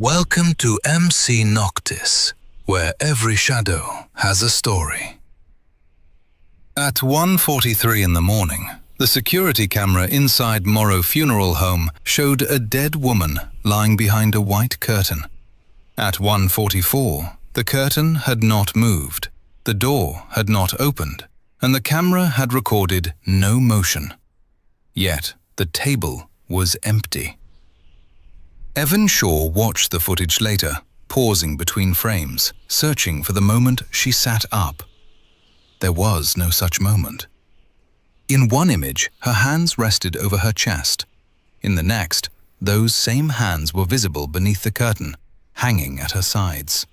Welcome to MC Noctis, where every shadow has a story. At 1:43 in the morning, the security camera inside Morrow Funeral Home showed a dead woman lying behind a white curtain. At 1:44, the curtain had not moved, the door had not opened, and the camera had recorded no motion. Yet, the table was empty. Evan Shaw watched the footage later, pausing between frames, searching for the moment she sat up. There was no such moment. In one image, her hands rested over her chest. In the next, those same hands were visible beneath the curtain, hanging at her sides.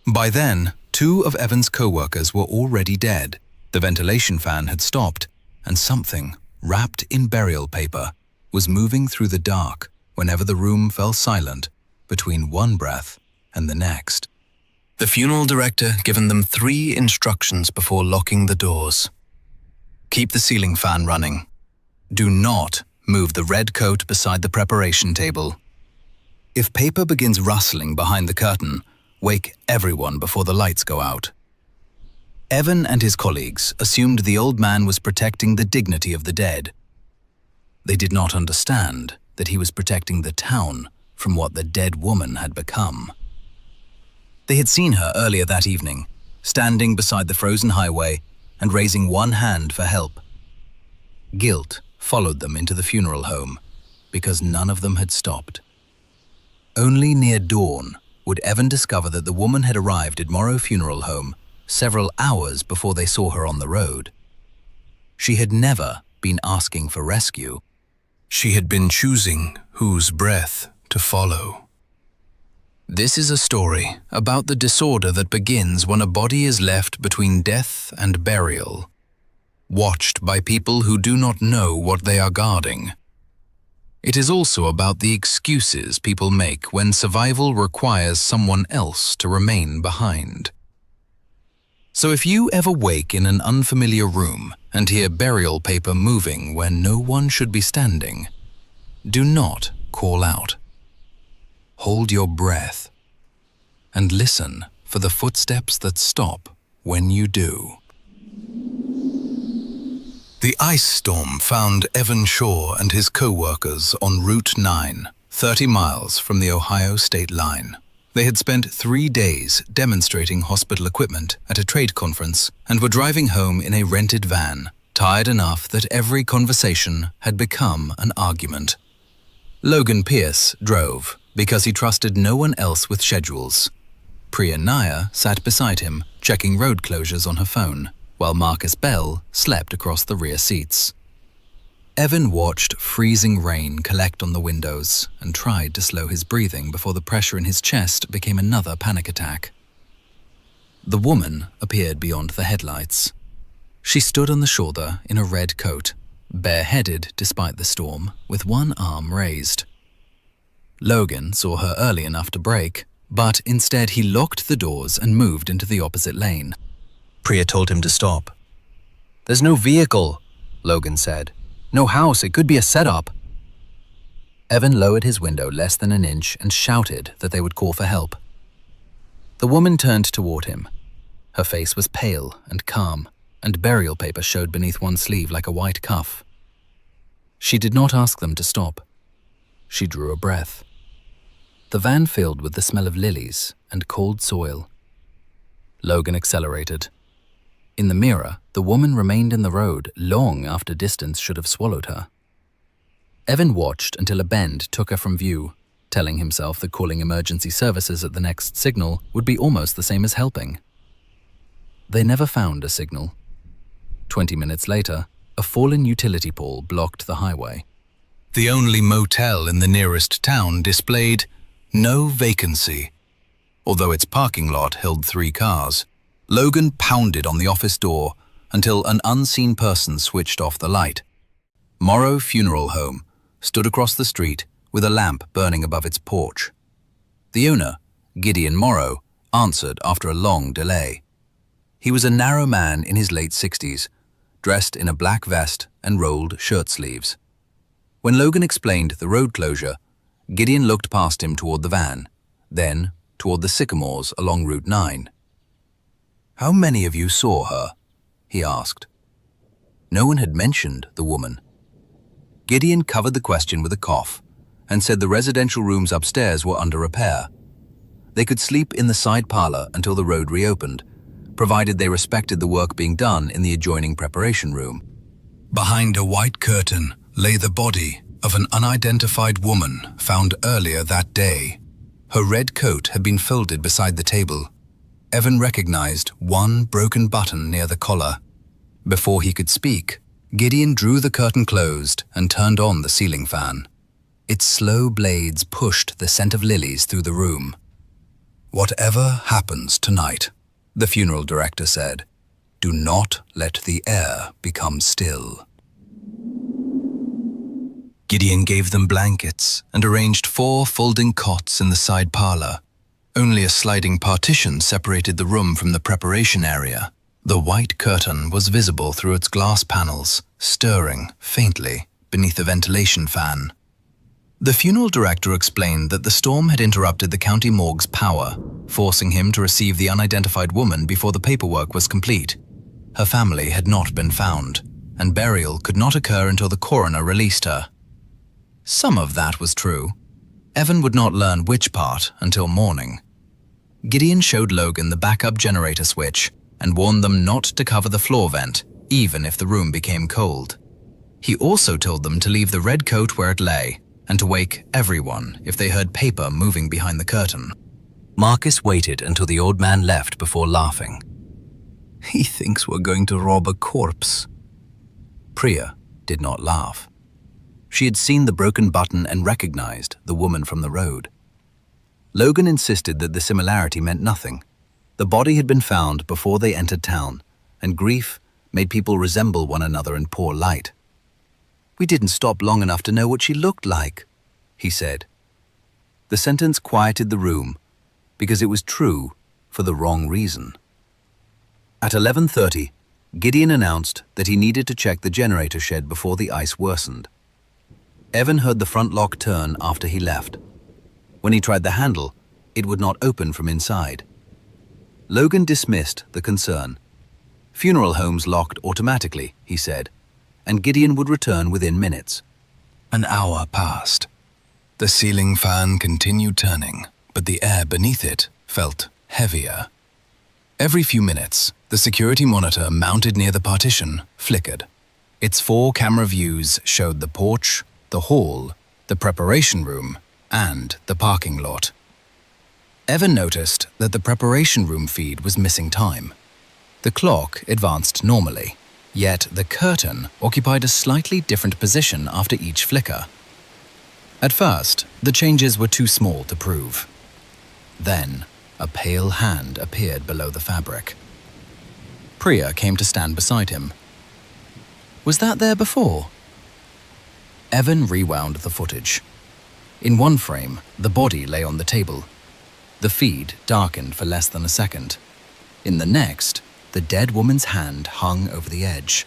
By then, two of Evan's co-workers were already dead. The ventilation fan had stopped, and something, wrapped in burial paper, was moving through the dark whenever the room fell silent between one breath and the next. The funeral director given them 3 instructions before locking the doors. Keep the ceiling fan running. Do not move the red coat beside the preparation table. If paper begins rustling behind the curtain, wake everyone before the lights go out. Evan and his colleagues assumed the old man was protecting the dignity of the dead. They did not understand that he was protecting the town from what the dead woman had become. They had seen her earlier that evening, standing beside the frozen highway and raising one hand for help. Guilt followed them into the funeral home because none of them had stopped. Only near dawn would Evan discover that the woman had arrived at Morrow Funeral Home several hours before they saw her on the road. She had never been asking for rescue. She had been choosing whose breath to follow. This is a story about the disorder that begins when a body is left between death and burial, watched by people who do not know what they are guarding. It is also about the excuses people make when survival requires someone else to remain behind. So if you ever wake in an unfamiliar room and hear burial paper moving where no one should be standing, do not call out. Hold your breath and listen for the footsteps that stop when you do. The ice storm found Evan Shaw and his co-workers on Route 9, 30 miles from the Ohio state line. They had spent 3 days demonstrating hospital equipment at a trade conference and were driving home in a rented van, tired enough that every conversation had become an argument. Logan Pierce drove because he trusted no one else with schedules. Priya Nair sat beside him, checking road closures on her phone, while Marcus Bell slept across the rear seats. Evan watched freezing rain collect on the windows and tried to slow his breathing before the pressure in his chest became another panic attack. The woman appeared beyond the headlights. She stood on the shoulder in a red coat, bareheaded despite the storm, with one arm raised. Logan saw her early enough to brake, but instead he locked the doors and moved into the opposite lane. Priya told him to stop. "There's no vehicle," Logan said. "No house, it could be a setup." Evan lowered his window less than an inch and shouted that they would call for help. The woman turned toward him. Her face was pale and calm, and burial paper showed beneath one sleeve like a white cuff. She did not ask them to stop. She drew a breath. The van filled with the smell of lilies and cold soil. Logan accelerated. In the mirror, the woman remained in the road long after distance should have swallowed her. Evan watched until a bend took her from view, telling himself that calling emergency services at the next signal would be almost the same as helping. They never found a signal. 20 minutes later, a fallen utility pole blocked the highway. The only motel in the nearest town displayed no vacancy. Although its parking lot held 3 cars, Logan pounded on the office door until an unseen person switched off the light. Morrow Funeral Home stood across the street with a lamp burning above its porch. The owner, Gideon Morrow, answered after a long delay. He was a narrow man in his late 60s, dressed in a black vest and rolled shirt sleeves. When Logan explained the road closure, Gideon looked past him toward the van, then toward the sycamores along Route 9. "How many of you saw her?" he asked. No one had mentioned the woman. Gideon covered the question with a cough and said the residential rooms upstairs were under repair. They could sleep in the side parlor until the road reopened, provided they respected the work being done in the adjoining preparation room. Behind a white curtain lay the body of an unidentified woman found earlier that day. Her red coat had been folded beside the table. Evan recognized one broken button near the collar. Before he could speak, Gideon drew the curtain closed and turned on the ceiling fan. Its slow blades pushed the scent of lilies through the room. "Whatever happens tonight," the funeral director said, "do not let the air become still." Gideon gave them blankets and arranged 4 folding cots in the side parlor. Only a sliding partition separated the room from the preparation area. The white curtain was visible through its glass panels, stirring faintly beneath the ventilation fan. The funeral director explained that the storm had interrupted the county morgue's power, forcing him to receive the unidentified woman before the paperwork was complete. Her family had not been found, and burial could not occur until the coroner released her. Some of that was true. Evan would not learn which part until morning. Gideon showed Logan the backup generator switch and warned them not to cover the floor vent, even if the room became cold. He also told them to leave the red coat where it lay and to wake everyone if they heard paper moving behind the curtain. Marcus waited until the old man left before laughing. "He thinks we're going to rob a corpse." Priya did not laugh. She had seen the broken button and recognized the woman from the road. Logan insisted that the similarity meant nothing. The body had been found before they entered town, and grief made people resemble one another in poor light. "We didn't stop long enough to know what she looked like," he said. The sentence quieted the room because it was true for the wrong reason. At 11:30, Gideon announced that he needed to check the generator shed before the ice worsened. Evan heard the front lock turn after he left. When he tried the handle, it would not open from inside. Logan dismissed the concern. Funeral homes locked automatically, he said, and Gideon would return within minutes. An hour passed. The ceiling fan continued turning, but the air beneath it felt heavier. Every few minutes, the security monitor mounted near the partition flickered. Its 4 camera views showed the porch, the hall, the preparation room, and the parking lot. Evan noticed that the preparation room feed was missing time. The clock advanced normally, yet the curtain occupied a slightly different position after each flicker. At first, the changes were too small to prove. Then, a pale hand appeared below the fabric. Priya came to stand beside him. "Was that there before?" Evan rewound the footage. In one frame, the body lay on the table. The feed darkened for less than a second. In the next, the dead woman's hand hung over the edge.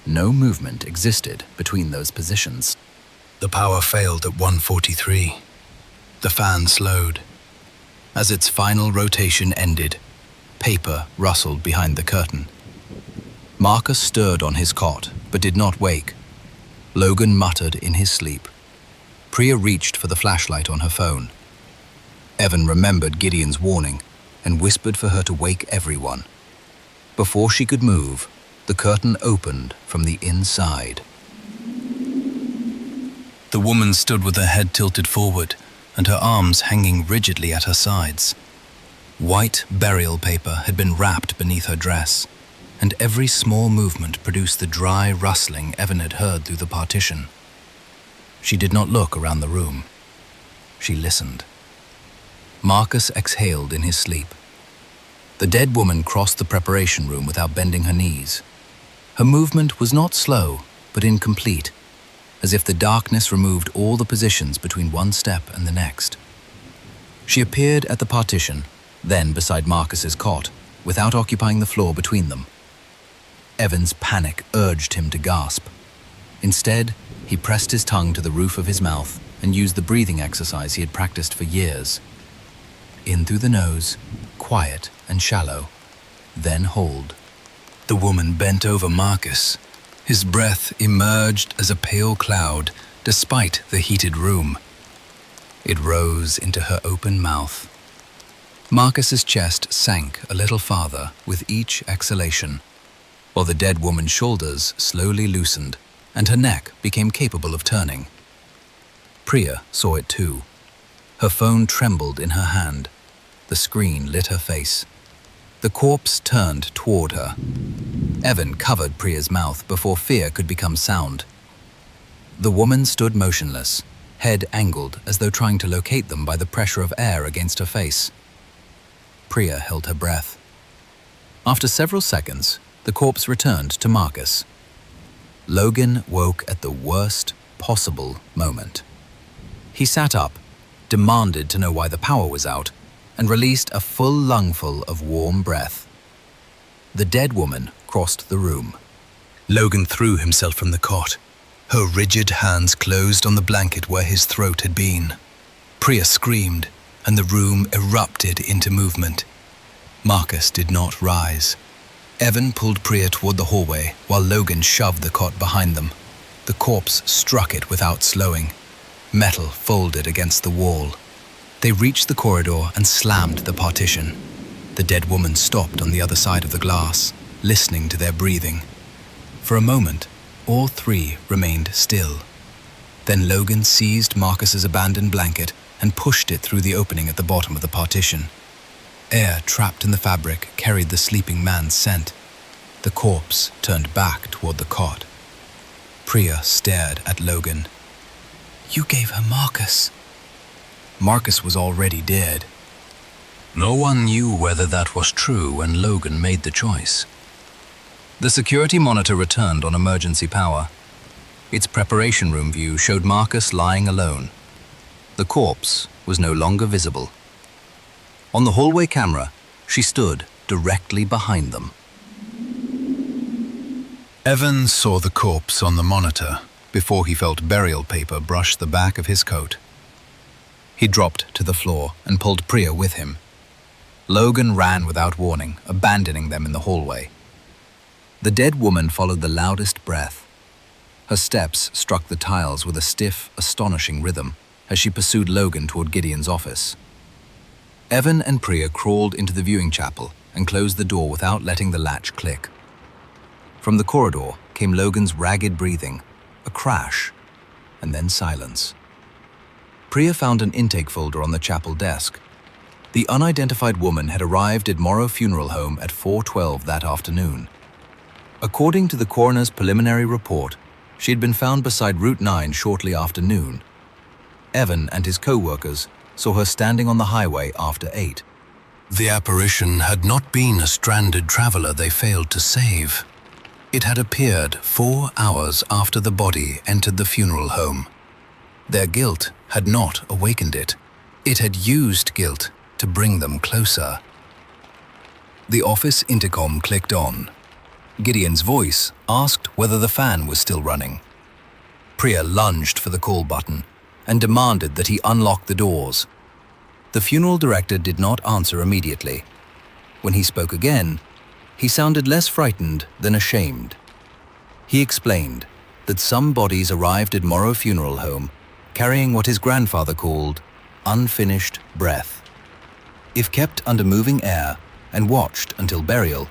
No movement existed between those positions. The power failed at 1:43. The fan slowed. As its final rotation ended, paper rustled behind the curtain. Marcus stirred on his cot, but did not wake. Logan muttered in his sleep. Priya reached for the flashlight on her phone. Evan remembered Gideon's warning and whispered for her to wake everyone. Before she could move, the curtain opened from the inside. The woman stood with her head tilted forward and her arms hanging rigidly at her sides. White burial paper had been wrapped beneath her dress, and every small movement produced the dry rustling Evan had heard through the partition. She did not look around the room. She listened. Marcus exhaled in his sleep. The dead woman crossed the preparation room without bending her knees. Her movement was not slow, but incomplete, as if the darkness removed all the positions between one step and the next. She appeared at the partition, then beside Marcus's cot, without occupying the floor between them. Evan's panic urged him to gasp. Instead, he pressed his tongue to the roof of his mouth and used the breathing exercise he had practiced for years. In through the nose, quiet and shallow, then hold. The woman bent over Marcus. His breath emerged as a pale cloud despite the heated room. It rose into her open mouth. Marcus's chest sank a little farther with each exhalation, while the dead woman's shoulders slowly loosened and her neck became capable of turning. Priya saw it too. Her phone trembled in her hand. The screen lit her face. The corpse turned toward her. Evan covered Priya's mouth before fear could become sound. The woman stood motionless, head angled as though trying to locate them by the pressure of air against her face. Priya held her breath. After several seconds, the corpse returned to Marcus. Logan woke at the worst possible moment. He sat up, demanded to know why the power was out, and released a full lungful of warm breath. The dead woman crossed the room. Logan threw himself from the cot. Her rigid hands closed on the blanket where his throat had been. Priya screamed, and the room erupted into movement. Marcus did not rise. Evan pulled Priya toward the hallway while Logan shoved the cot behind them. The corpse struck it without slowing. Metal folded against the wall. They reached the corridor and slammed the partition. The dead woman stopped on the other side of the glass, listening to their breathing. For a moment, all three remained still. Then Logan seized Marcus's abandoned blanket and pushed it through the opening at the bottom of the partition. Air trapped in the fabric carried the sleeping man's scent. The corpse turned back toward the cot. Priya stared at Logan. "You gave her Marcus." Marcus was already dead. No one knew whether that was true when Logan made the choice. The security monitor returned on emergency power. Its preparation room view showed Marcus lying alone. The corpse was no longer visible. On the hallway camera, she stood directly behind them. Evan saw the corpse on the monitor before he felt burial paper brush the back of his coat. He dropped to the floor and pulled Priya with him. Logan ran without warning, abandoning them in the hallway. The dead woman followed the loudest breath. Her steps struck the tiles with a stiff, astonishing rhythm as she pursued Logan toward Gideon's office. Evan and Priya crawled into the viewing chapel and closed the door without letting the latch click. From the corridor came Logan's ragged breathing, a crash, and then silence. Priya found an intake folder on the chapel desk. The unidentified woman had arrived at Morrow Funeral Home at 4:12 that afternoon. According to the coroner's preliminary report, she had been found beside Route 9 shortly after noon. Evan and his co-workers saw her standing on the highway after 8. The apparition had not been a stranded traveler they failed to save. It had appeared 4 hours after the body entered the funeral home. Their guilt had not awakened it. It had used guilt to bring them closer. The office intercom clicked on. Gideon's voice asked whether the fan was still running. Priya lunged for the call button and demanded that he unlock the doors. The funeral director did not answer immediately. When he spoke again, he sounded less frightened than ashamed. He explained that some bodies arrived at Morrow Funeral Home carrying what his grandfather called unfinished breath. If kept under moving air and watched until burial,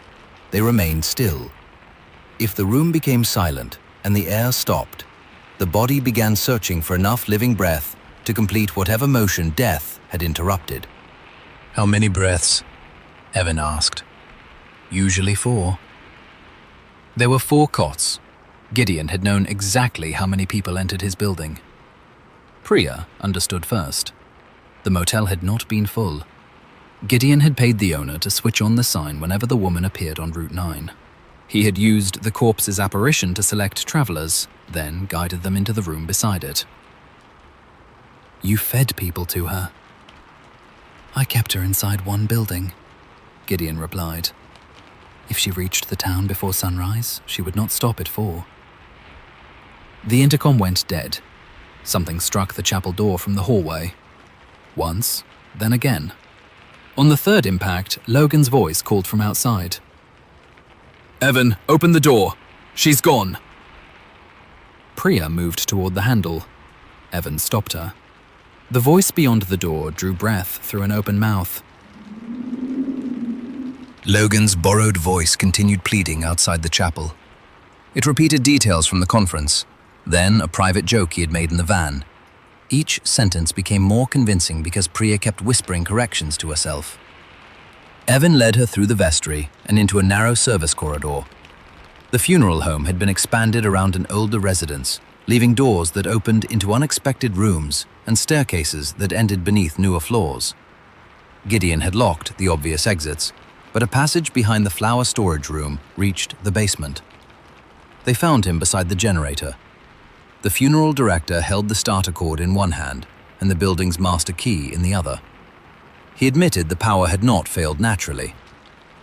they remained still. If the room became silent and the air stopped, the body began searching for enough living breath to complete whatever motion death had interrupted. "How many breaths?" Evan asked. "Usually 4. There were 4 cots. Gideon had known exactly how many people entered his building. Priya understood first. The motel had not been full. Gideon had paid the owner to switch on the sign whenever the woman appeared on Route 9. He had used the corpse's apparition to select travelers, then guided them into the room beside it. "You fed people to her." "I kept her inside one building," Gideon replied. "If she reached the town before sunrise, she would not stop at 4. The intercom went dead. Something struck the chapel door from the hallway. Once, then again. On the third impact, Logan's voice called from outside. "Evan, open the door. She's gone." Priya moved toward the handle. Evan stopped her. The voice beyond the door drew breath through an open mouth. Logan's borrowed voice continued pleading outside the chapel. It repeated details from the conference, then a private joke he had made in the van. Each sentence became more convincing because Priya kept whispering corrections to herself. Evan led her through the vestry and into a narrow service corridor. The funeral home had been expanded around an older residence, leaving doors that opened into unexpected rooms and staircases that ended beneath newer floors. Gideon had locked the obvious exits, but a passage behind the flower storage room reached the basement. They found him beside the generator. The funeral director held the starter cord in one hand and the building's master key in the other. He admitted the power had not failed naturally.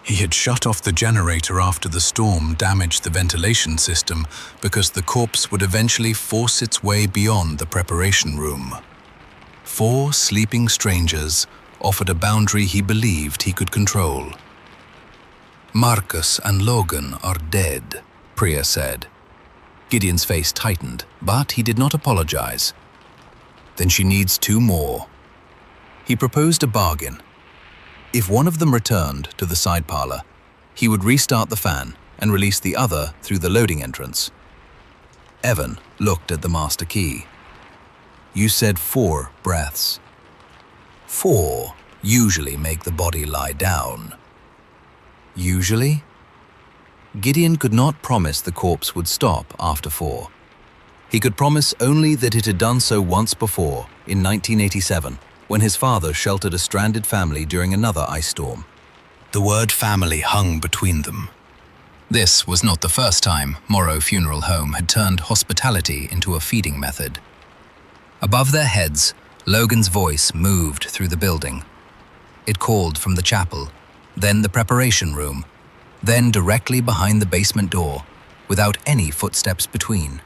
He had shut off the generator after the storm damaged the ventilation system because the corpse would eventually force its way beyond the preparation room. 4 sleeping strangers offered a boundary he believed he could control. "Marcus and Logan are dead," Priya said. Gideon's face tightened, but he did not apologize. "Then she needs 2 more. He proposed a bargain. If one of them returned to the side parlor, he would restart the fan and release the other through the loading entrance. Evan looked at the master key. "You said 4 breaths. 4 usually make the body lie down." Usually? Gideon could not promise the corpse would stop after 4. He could promise only that it had done so once before, in 1987, when his father sheltered a stranded family during another ice storm. The word family hung between them. This was not the first time Morrow Funeral Home had turned hospitality into a feeding method. Above their heads, Logan's voice moved through the building. It called from the chapel, then the preparation room, then directly behind the basement door, without any footsteps between.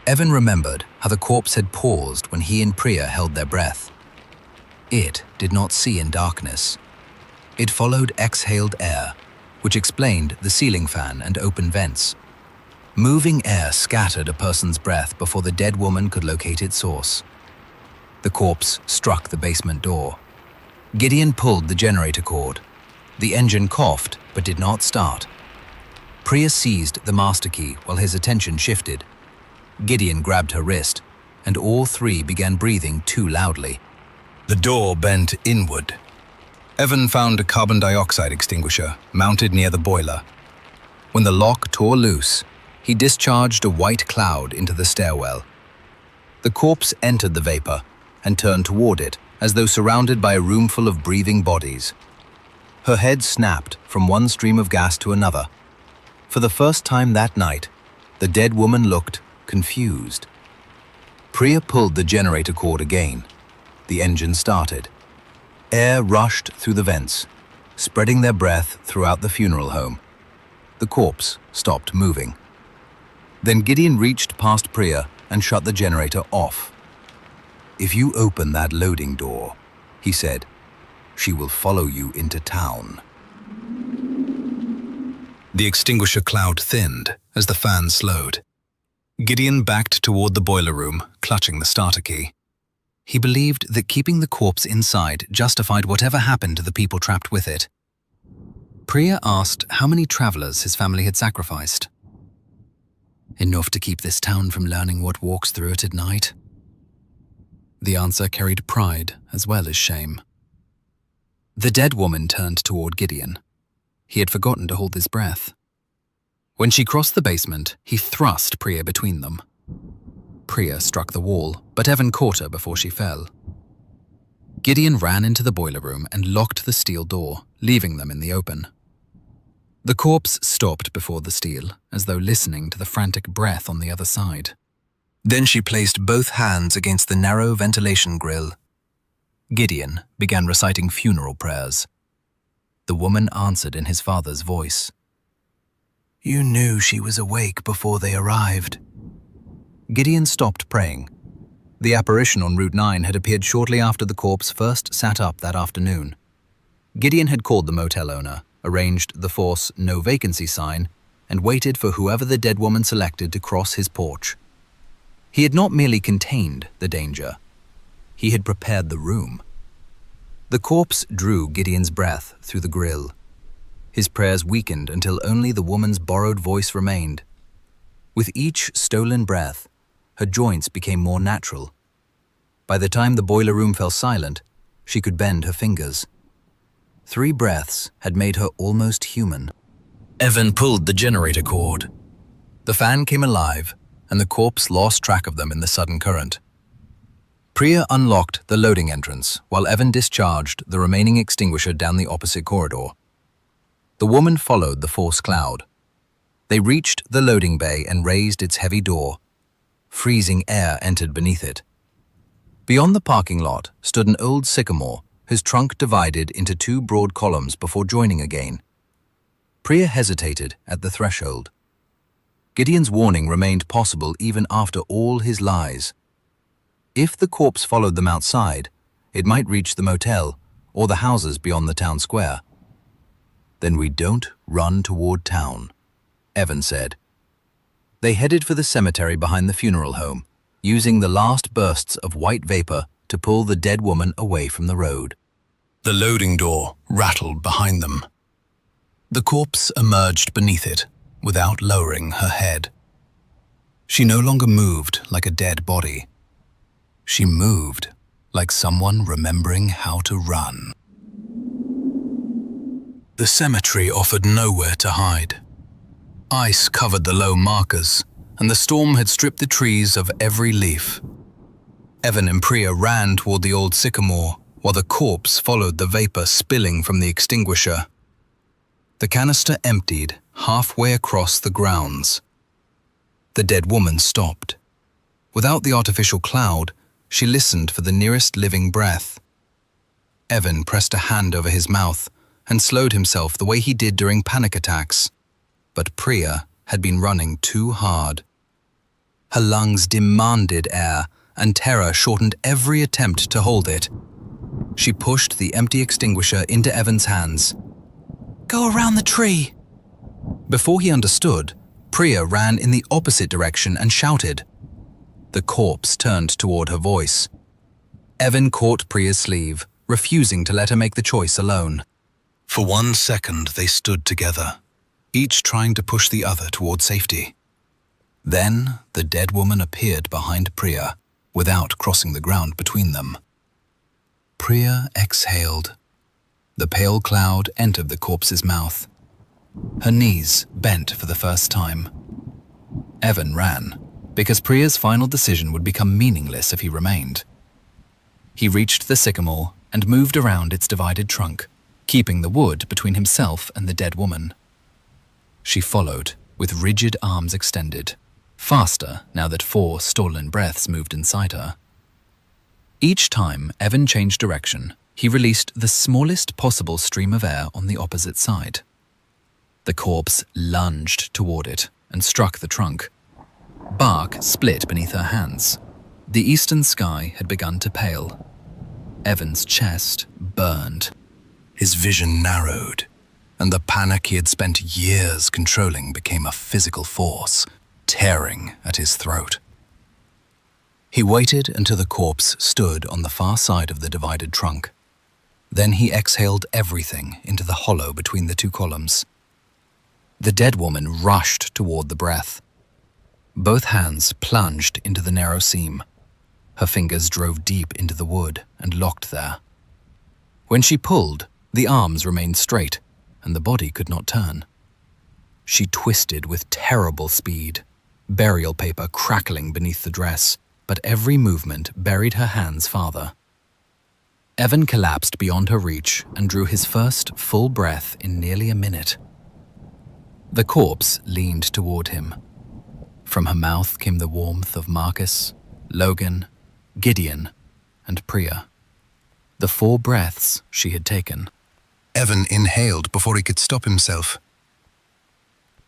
Evan remembered how the corpse had paused when he and Priya held their breath. It did not see in darkness. It followed exhaled air, which explained the ceiling fan and open vents. Moving air scattered a person's breath before the dead woman could locate its source. The corpse struck the basement door. Gideon pulled the generator cord. The engine coughed, but did not start. Priya seized the master key while his attention shifted. Gideon grabbed her wrist, and all 3 began breathing too loudly. The door bent inward. Evan found a carbon dioxide extinguisher mounted near the boiler. When the lock tore loose, he discharged a white cloud into the stairwell. The corpse entered the vapor and turned toward it, as though surrounded by a room full of breathing bodies. Her head snapped from one stream of gas to another. For the first time that night, the dead woman looked confused. Priya pulled the generator cord again. The engine started. Air rushed through the vents, spreading their breath throughout the funeral home. The corpse stopped moving. Then Gideon reached past Priya and shut the generator off. "If you open that loading door," he said, "she will follow you into town." The extinguisher cloud thinned as the fan slowed. Gideon backed toward the boiler room, clutching the starter key. He believed that keeping the corpse inside justified whatever happened to the people trapped with it. Priya asked how many travelers his family had sacrificed. "Enough to keep this town from learning what walks through it at night." The answer carried pride as well as shame. The dead woman turned toward Gideon. He had forgotten to hold his breath. When she crossed the basement, he thrust Priya between them. Priya struck the wall, but Evan caught her before she fell. Gideon ran into the boiler room and locked the steel door, leaving them in the open. The corpse stopped before the steel, as though listening to the frantic breath on the other side. Then she placed both hands against the narrow ventilation grill. Gideon began reciting funeral prayers. The woman answered in his father's voice. "You knew she was awake before they arrived." Gideon stopped praying. The apparition on Route 9 had appeared shortly after the corpse first sat up that afternoon. Gideon had called the motel owner, arranged the force no vacancy sign, and waited for whoever the dead woman selected to cross his porch. He had not merely contained the danger, he had prepared the room. The corpse drew Gideon's breath through the grill. His prayers weakened until only the woman's borrowed voice remained. With each stolen breath, her joints became more natural. By the time the boiler room fell silent, she could bend her fingers. 3 breaths had made her almost human. Evan pulled the generator cord. The fan came alive, and the corpse lost track of them in the sudden current. Priya unlocked the loading entrance, while Evan discharged the remaining extinguisher down the opposite corridor. The woman followed the force cloud. They reached the loading bay and raised its heavy door. Freezing air entered beneath it. Beyond the parking lot stood an old sycamore, whose trunk divided into 2 broad columns before joining again. Priya hesitated at the threshold. Gideon's warning remained possible even after all his lies. If the corpse followed them outside, it might reach the motel or the houses beyond the town square. "Then we don't run toward town," Evan said. They headed for the cemetery behind the funeral home, using the last bursts of white vapor to pull the dead woman away from the road. The loading door rattled behind them. The corpse emerged beneath it, without lowering her head. She no longer moved like a dead body. She moved like someone remembering how to run. The cemetery offered nowhere to hide. Ice covered the low markers, and the storm had stripped the trees of every leaf. Evan and Priya ran toward the old sycamore, while the corpse followed the vapor spilling from the extinguisher. The canister emptied halfway across the grounds. The dead woman stopped. Without the artificial cloud, she listened for the nearest living breath. Evan pressed a hand over his mouth and slowed himself the way he did during panic attacks. But Priya had been running too hard. Her lungs demanded air, and terror shortened every attempt to hold it. She pushed the empty extinguisher into Evan's hands. "Go around the tree." Before he understood, Priya ran in the opposite direction and shouted. The corpse turned toward her voice. Evan caught Priya's sleeve, refusing to let her make the choice alone. For 1 second they stood together, each trying to push the other toward safety. Then the dead woman appeared behind Priya, without crossing the ground between them. Priya exhaled. The pale cloud entered the corpse's mouth. Her knees bent for the first time. Evan ran, because Priya's final decision would become meaningless if he remained. He reached the sycamore and moved around its divided trunk, keeping the wood between himself and the dead woman. She followed, with rigid arms extended, faster now that 4 stolen breaths moved inside her. Each time Evan changed direction, he released the smallest possible stream of air on the opposite side. The corpse lunged toward it and struck the trunk. Bark split beneath her hands. The eastern sky had begun to pale. Evan's chest burned. His vision narrowed, and the panic he had spent years controlling became a physical force, tearing at his throat. He waited until the corpse stood on the far side of the divided trunk. Then he exhaled everything into the hollow between the 2 columns. The dead woman rushed toward the breath. Both hands plunged into the narrow seam. Her fingers drove deep into the wood and locked there. When she pulled, the arms remained straight, and the body could not turn. She twisted with terrible speed, burial paper crackling beneath the dress, but every movement buried her hands farther. Evan collapsed beyond her reach and drew his first full breath in nearly a minute. The corpse leaned toward him. From her mouth came the warmth of Marcus, Logan, Gideon, and Priya. The 4 breaths she had taken. Evan inhaled before he could stop himself.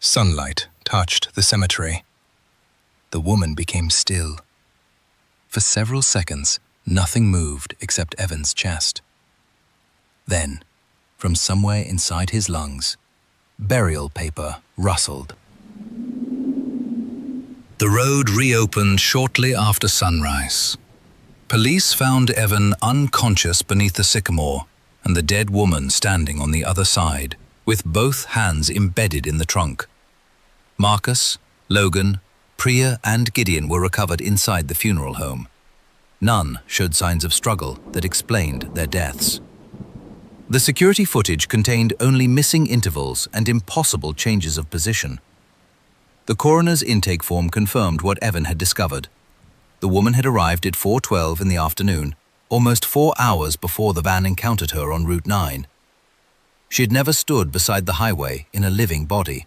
Sunlight touched the cemetery. The woman became still. For several seconds, nothing moved except Evan's chest. Then, from somewhere inside his lungs. Burial paper rustled. The road reopened shortly after sunrise. Police found Evan unconscious beneath the sycamore and the dead woman standing on the other side, with both hands embedded in the trunk. Marcus, Logan, Priya and Gideon were recovered inside the funeral home. None showed signs of struggle that explained their deaths. The security footage contained only missing intervals and impossible changes of position. The coroner's intake form confirmed what Evan had discovered. The woman had arrived at 4:12 in the afternoon, almost 4 hours before the van encountered her on Route 9. She had never stood beside the highway in a living body.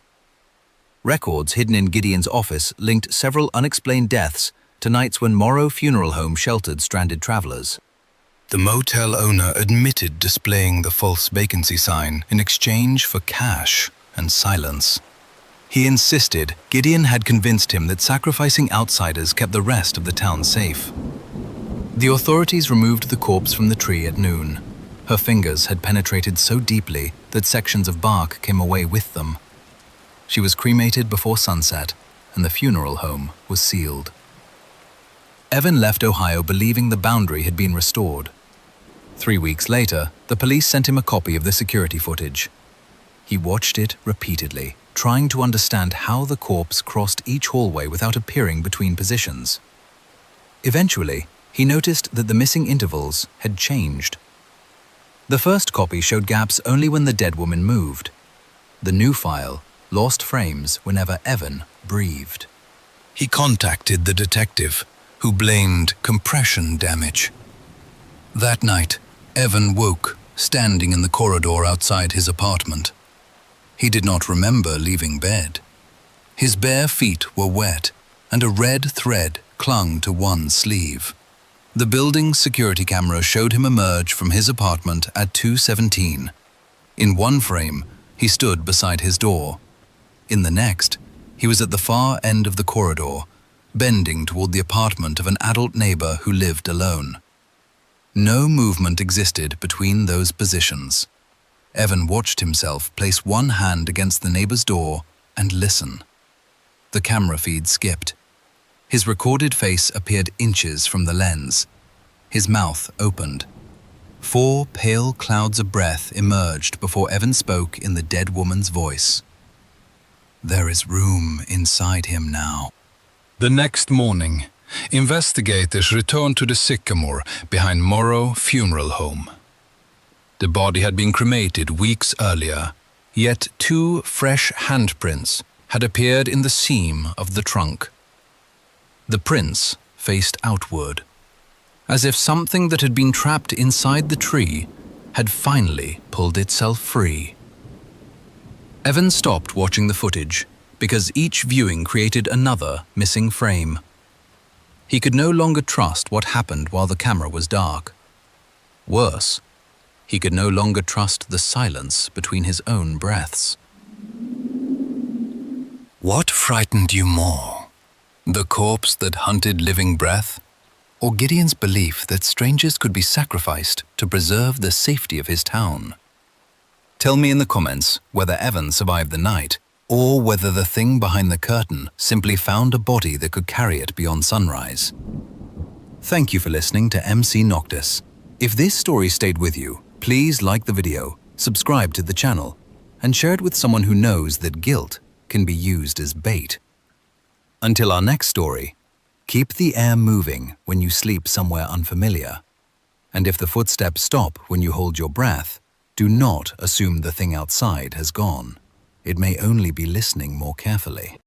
Records hidden in Gideon's office linked several unexplained deaths to nights when Morrow Funeral Home sheltered stranded travelers. The motel owner admitted displaying the false vacancy sign in exchange for cash and silence. He insisted Gideon had convinced him that sacrificing outsiders kept the rest of the town safe. The authorities removed the corpse from the tree at noon. Her fingers had penetrated so deeply that sections of bark came away with them. She was cremated before sunset, and the funeral home was sealed. Evan left Ohio believing the boundary had been restored. 3 weeks later, the police sent him a copy of the security footage. He watched it repeatedly, trying to understand how the corpse crossed each hallway without appearing between positions. Eventually, he noticed that the missing intervals had changed. The first copy showed gaps only when the dead woman moved. The new file lost frames whenever Evan breathed. He contacted the detective, who blamed compression damage. That night, Evan woke, standing in the corridor outside his apartment. He did not remember leaving bed. His bare feet were wet, and a red thread clung to one sleeve. The building's security camera showed him emerge from his apartment at 2:17. In one frame, he stood beside his door. In the next, he was at the far end of the corridor, bending toward the apartment of an adult neighbor who lived alone. No movement existed between those positions. Evan watched himself place one hand against the neighbor's door and listen. The camera feed skipped. His recorded face appeared inches from the lens. His mouth opened. 4 pale clouds of breath emerged before Evan spoke in the dead woman's voice. There is room inside him now. The next morning, investigators returned to the sycamore behind Morrow Funeral Home. The body had been cremated weeks earlier, yet 2 fresh handprints had appeared in the seam of the trunk. The prints faced outward, as if something that had been trapped inside the tree had finally pulled itself free. Evan stopped watching the footage because each viewing created another missing frame. He could no longer trust what happened while the camera was dark. Worse, he could no longer trust the silence between his own breaths. What frightened you more? The corpse that hunted living breath? Or Gideon's belief that strangers could be sacrificed to preserve the safety of his town? Tell me in the comments whether Evan survived the night, or whether the thing behind the curtain simply found a body that could carry it beyond sunrise. Thank you for listening to MC Noctis. If this story stayed with you, please like the video, subscribe to the channel, and share it with someone who knows that guilt can be used as bait. Until our next story, keep the air moving when you sleep somewhere unfamiliar. And if the footsteps stop when you hold your breath, do not assume the thing outside has gone. It may only be listening more carefully.